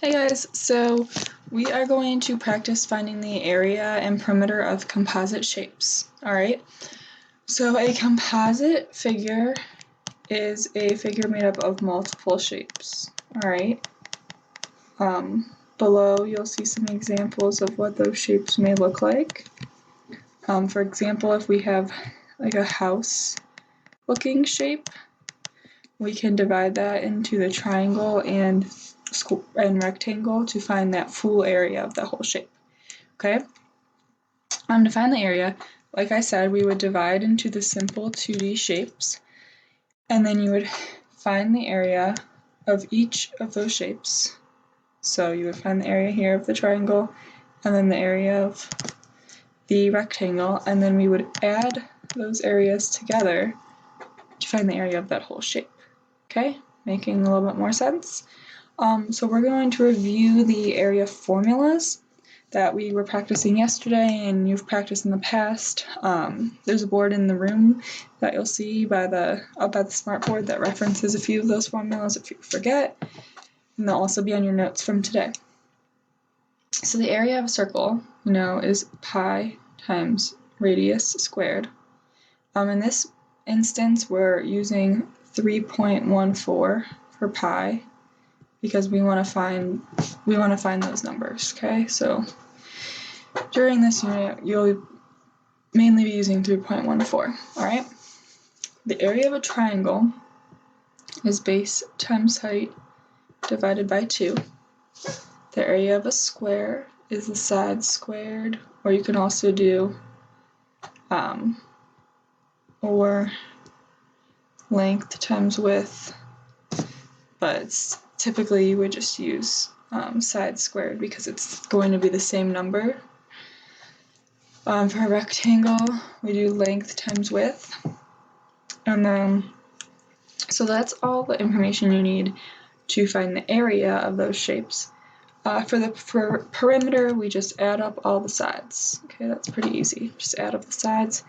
Hey guys, so we are going to practice finding the area and perimeter of composite shapes. Alright, so a composite figure is a figure made up of multiple shapes. Alright, below you'll see some examples of what those shapes may look like. For example, if we have like a house looking shape, we can divide that into the triangle and rectangle to find that full area of the whole shape. Okay? To find the area, like I said, we would divide into the simple 2D shapes, and then you would find the area of each of those shapes. So you would find the area here of the triangle, and then the area of the rectangle, and then we would add those areas together to find the area of that whole shape. Okay? Making a little bit more sense? So we're going to review the area formulas that we were practicing yesterday and you've practiced in the past. There's a board in the room that you'll see up by the smartboard that references a few of those formulas if you forget, and they'll also be on your notes from today. So the area of a circle, is pi times radius squared. In this instance, we're using 3.14 for pi, because we want to find those numbers, okay? So during this unit, you'll mainly be using 3.14, all right? The area of a triangle is base times height divided by 2. The area of a square is the side squared, or you can also do or length times width, but typically you would just use side squared because it's going to be the same number. For a rectangle, we do length times width. And then, so that's all the information you need to find the area of those shapes. For perimeter, we just add up all the sides. Okay, that's pretty easy. Just add up the sides.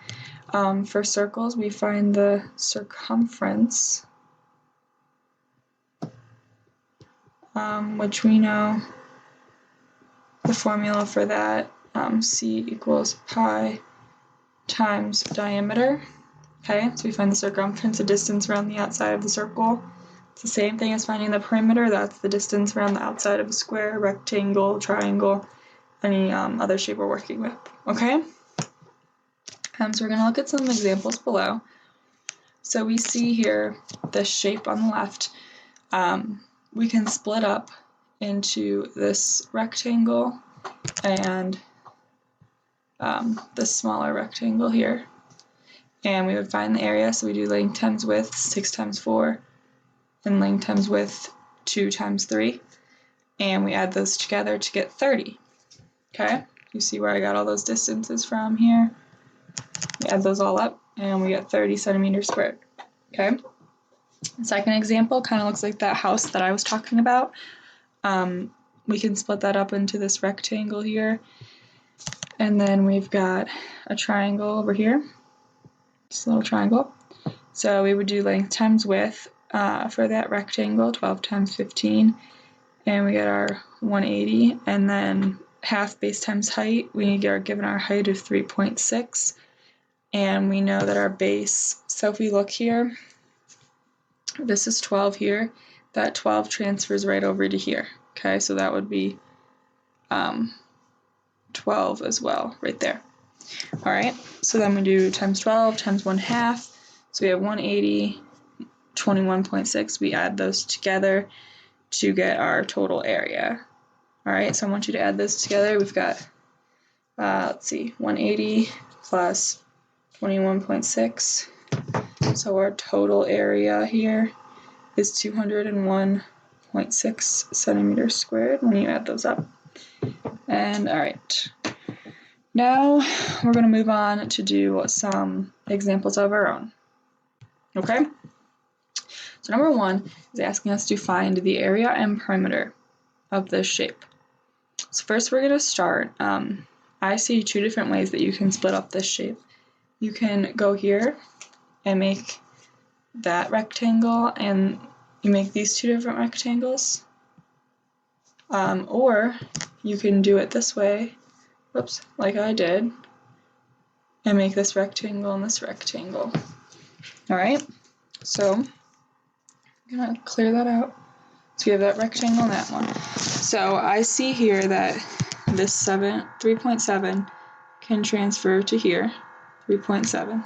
For circles, we find the circumference, which we know the formula for that, C equals pi times diameter. Okay, so we find the circumference, the distance around the outside of the circle. It's the same thing as finding the perimeter. That's the distance around the outside of a square, rectangle, triangle, any other shape we're working with. Okay? So we're going to look at some examples below. So we see here this shape on the left. We can split up into this rectangle and this smaller rectangle here. And we would find the area, so we do length times width, 6 times 4, and length times width, 2 times 3. And we add those together to get 30. Okay? You see where I got all those distances from here? We add those all up, and we get 30 centimeters squared. Okay? The second example kind of looks like that house that I was talking about. We can split that up into this rectangle here, and then we've got a triangle over here, this little triangle. So we would do length times width for that rectangle, 12 times 15, and we get our 180, and then half base times height, we are given our height of 3.6, and we know that our base, so if we look here, this is 12 here, that 12 transfers right over to here. Okay, so that would be 12 as well, right there. All right, so then we do times 12 times 1/2, so we have 180, 21.6. We add those together to get our total area. All right, so I want you to add those together. We've got, 180 plus 21.6. So our total area here is 201.6 centimeters squared when you add those up. And all right, now we're going to move on to do some examples of our own. Okay? So number 1 is asking us to find the area and perimeter of this shape. So first we're going to start. I see 2 different ways that you can split up this shape. You can go here and make that rectangle, and you make these 2 different rectangles. Or you can do it this way, whoops, like I did, and make this rectangle and this rectangle. All right, so I'm gonna clear that out. So we have that rectangle and that one. So I see here that this 3.7 can transfer to here, 3.7.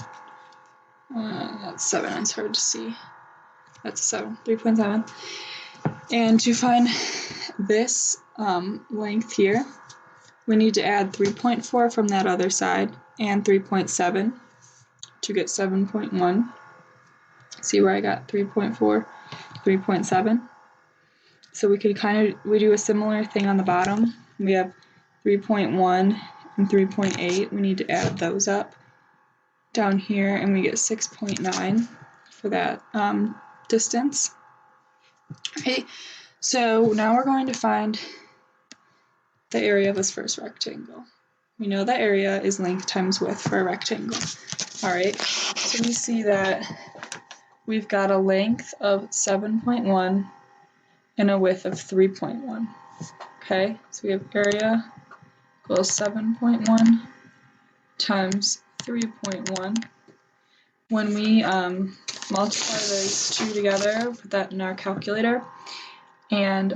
That's 7, it's hard to see. That's 7, 3.7. And to find this length here, we need to add 3.4 from that other side and 3.7 to get 7.1. See where I got 3.4, 3.7? So we could we do a similar thing on the bottom. We have 3.1 and 3.8. We need to add those up down here, and we get 6.9 for that distance. Okay, so now we're going to find the area of this first rectangle. We know that area is length times width for a rectangle. All right, so we see that we've got a length of 7.1 and a width of 3.1. Okay, so we have area equals 7.1 times 3.1. When we multiply those two together, put that in our calculator, and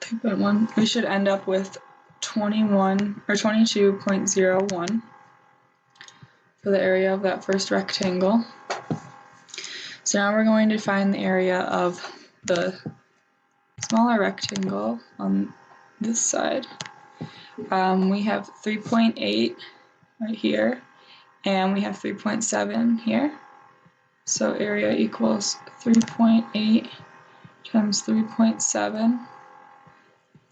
3.1, we should end up with 21 or 22.01 for the area of that first rectangle. So now we're going to find the area of the smaller rectangle on this side. We have 3.8 right here, and we have 3.7 here. So area equals 3.8 times 3.7.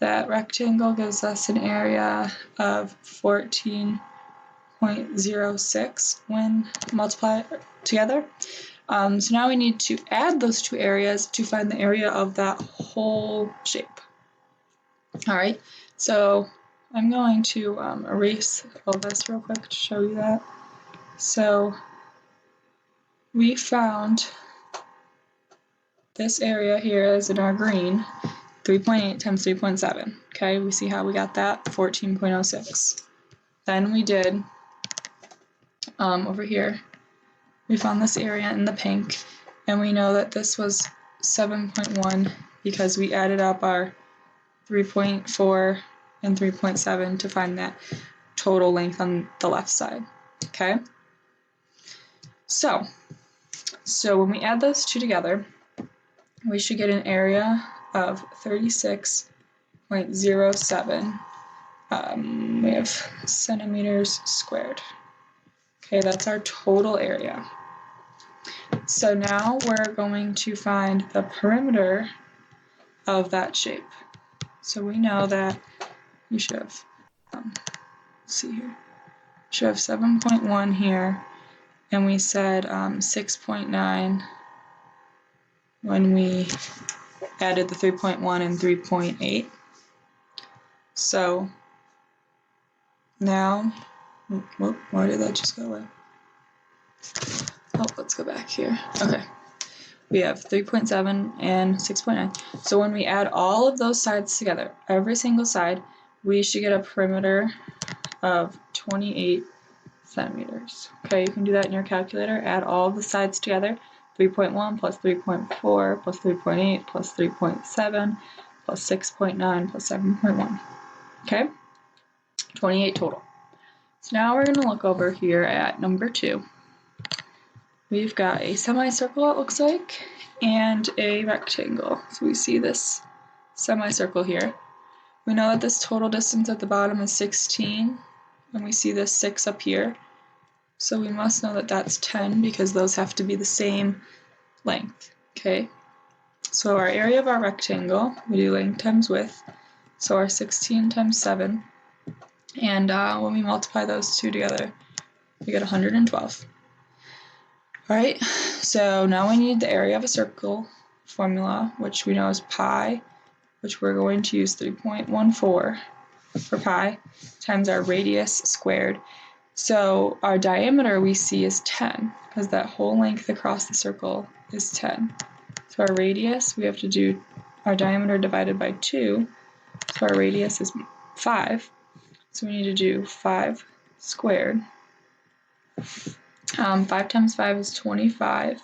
That rectangle gives us an area of 14.06 when multiplied together. So now we need to add those two areas to find the area of that whole shape. All right, so I'm going to erase all this real quick to show you that. So we found this area here is in our green, 3.8 times 3.7. Okay, we see how we got that, 14.06. Then we did over here, we found this area in the pink, and we know that this was 7.1 because we added up our 3.4 and 3.7 to find that total length on the left side. Okay, so when we add those two together, we should get an area of 36.07. We have centimeters squared. Okay, that's our total area. So now we're going to find the perimeter of that shape. So we know that we should have, let's see here, we should have 7.1 here, and we said 6.9 when we added the 3.1 and 3.8. So now, why did that just go away? Oh, let's go back here. Okay, we have 3.7 and 6.9. So when we add all of those sides together, every single side, we should get a perimeter of 28 centimeters. Okay, you can do that in your calculator. Add all of the sides together. 3.1 plus 3.4 plus 3.8 plus 3.7 plus 6.9 plus 7.1. Okay, 28 total. So now we're going to look over here at number 2. We've got a semicircle, it looks like, and a rectangle. So we see this semicircle here. We know that this total distance at the bottom is 16, and we see this 6 up here. So we must know that that's 10 because those have to be the same length. Okay, so our area of our rectangle, we do length times width, so our 16 times 7, and when we multiply those two together, we get 112. All right, so now we need the area of a circle formula, which we know is pi, which we're going to use 3.14 for pi, times our radius squared. So our diameter we see is 10, because that whole length across the circle is 10. So our radius, we have to do our diameter divided by 2, so our radius is 5. So we need to do 5 squared. 5 times 5 is 25,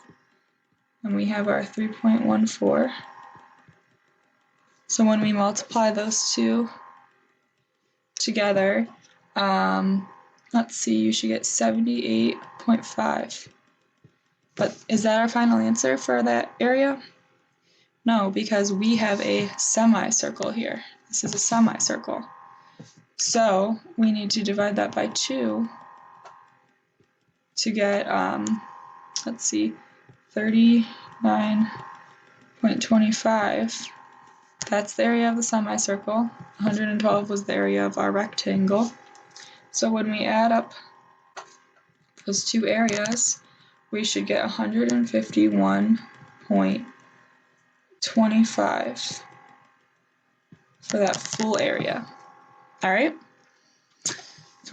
and we have our 3.14. So when we multiply those two together, let's see, you should get 78.5. But is that our final answer for that area? No, because we have a semicircle here. This is a semicircle. So we need to divide that by 2 to get, let's see, 39.25. That's the area of the semicircle. 112 was the area of our rectangle. So when we add up those two areas, we should get 151.25 for that full area. All right? So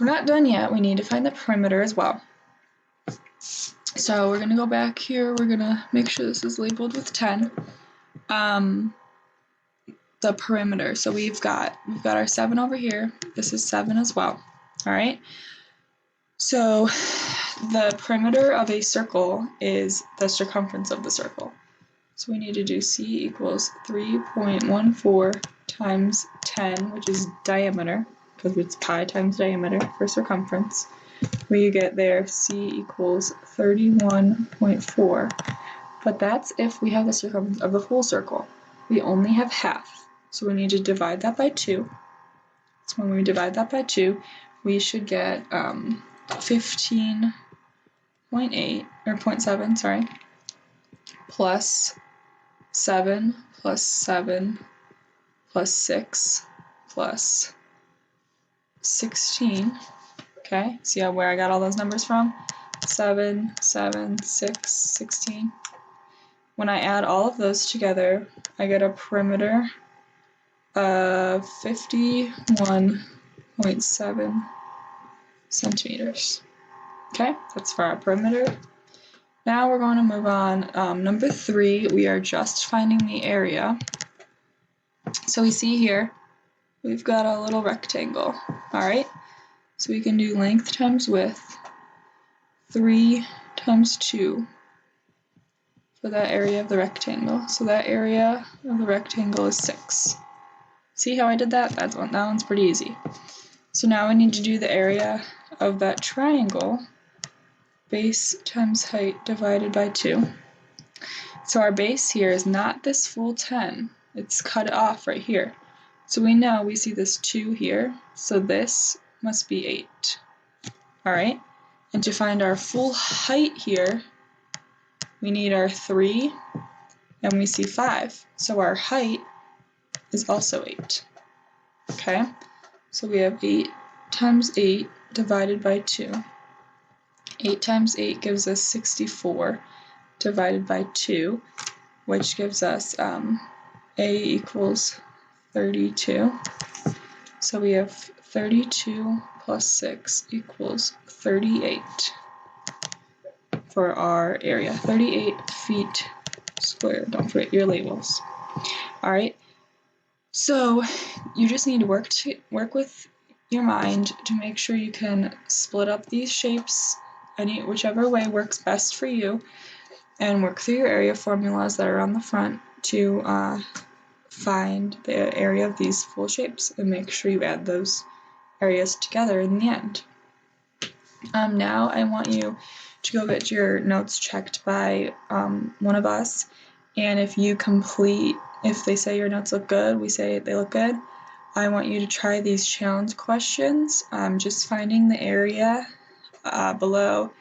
we're not done yet. We need to find the perimeter as well. So we're going to go back here. We're going to make sure this is labeled with 10. The perimeter. So we've got our 7 over here. This is 7 as well. All right? So the perimeter of a circle is the circumference of the circle. So we need to do C equals 3.14 times 10, which is diameter, because it's pi times diameter for circumference. We get there C equals 31.4. But that's if we have the circumference of the full circle. We only have half, so we need to divide that by 2. So when we divide that by 2, we should get 15.8, or 0.7, sorry, plus 7 plus 7 plus 6 plus 16. Okay, see where I got all those numbers from? 7, 7, 6, 16. When I add all of those together, I get a perimeter of 51.7 centimeters. Okay, that's for our perimeter. Now we're going to move on. Number 3, we are just finding the area. So we see here, we've got a little rectangle, all right? So we can do length times width, 3 times 2 for that area of the rectangle. So that area of the rectangle is 6. See how I did that? That one's pretty easy. So now we need to do the area of that triangle, base times height divided by 2. So our base here is not this full 10. It's cut off right here. So we know we see this 2 here, so this must be 8. All right? And to find our full height here, we need our 3, and we see 5. So our height is also 8. Okay? So we have 8 times 8 divided by 2. 8 times 8 gives us 64 divided by 2, which gives us A equals 32. So we have 32 plus 6 equals 38 for our area. 38 feet squared. Don't forget your labels. All right. So you just need to work with your mind to make sure you can split up these shapes whichever way works best for you, and work through your area formulas that are on the front to find the area of these full shapes and make sure you add those areas together in the end. Now I want you to go get your notes checked by one of us, and if they say your notes look good, we say they look good, I want you to try these challenge questions, just finding the area below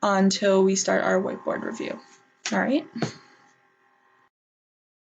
until we start our whiteboard review. All right?